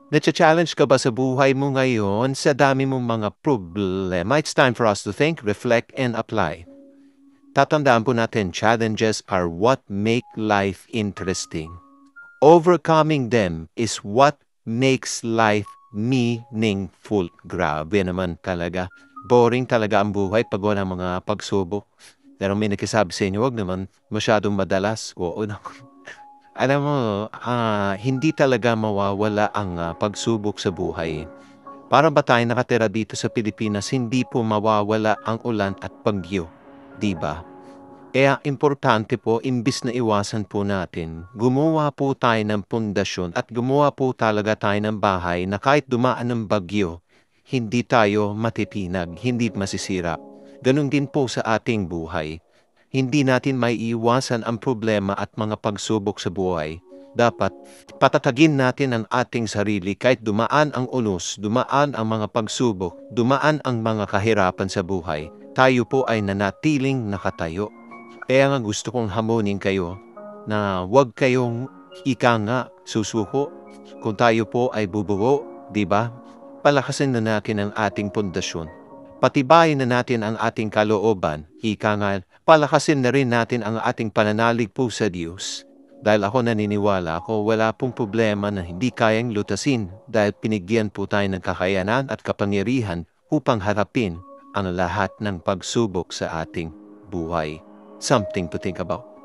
Nacha-challenge ka ba sa buhay mo ngayon sa dami mong mga problema? It's time for us to think, reflect, and apply. Tatandaan po natin, challenges are what make life interesting. Overcoming them is what makes life meaningful. Grabe naman talaga. Boring talaga ang buhay pag walang mga pagsubok. Pero may nagsasabi sa inyo, wag naman masyadong madalas. Oo, alam mo, hindi talaga mawawala ang pagsubok sa buhay. Para ba tayo nakatira dito sa Pilipinas, hindi po mawawala ang ulan at bagyo, di ba? Kaya importante po, imbis na iwasan po natin, gumawa po tayo ng pundasyon at gumawa po talaga tayo ng bahay na kahit dumaan ng bagyo, hindi tayo matitinag, hindi masisira. Ganon din po sa ating buhay. Hindi natin maiiwasan ang problema at mga pagsubok sa buhay. Dapat patatagin natin ang ating sarili kahit dumaan ang unos, dumaan ang mga pagsubok, dumaan ang mga kahirapan sa buhay. Tayo po ay nanatiling nakatayo. Kaya nga gusto kong hamunin kayo na huwag kayong ika nga susuko. Kung tayo po ay bubuo, di ba? Palakasin na natin ang ating pundasyon. Patibayin na natin ang ating kalooban. Ika nga, palakasin na rin natin ang ating pananalig po sa Diyos. Dahil ako naniniwala ako, wala pong problema na hindi kayang lutasin dahil pinigyan po tayo ng kakayanan at kapangyarihan upang harapin ang lahat ng pagsubok sa ating buhay. Something to think about.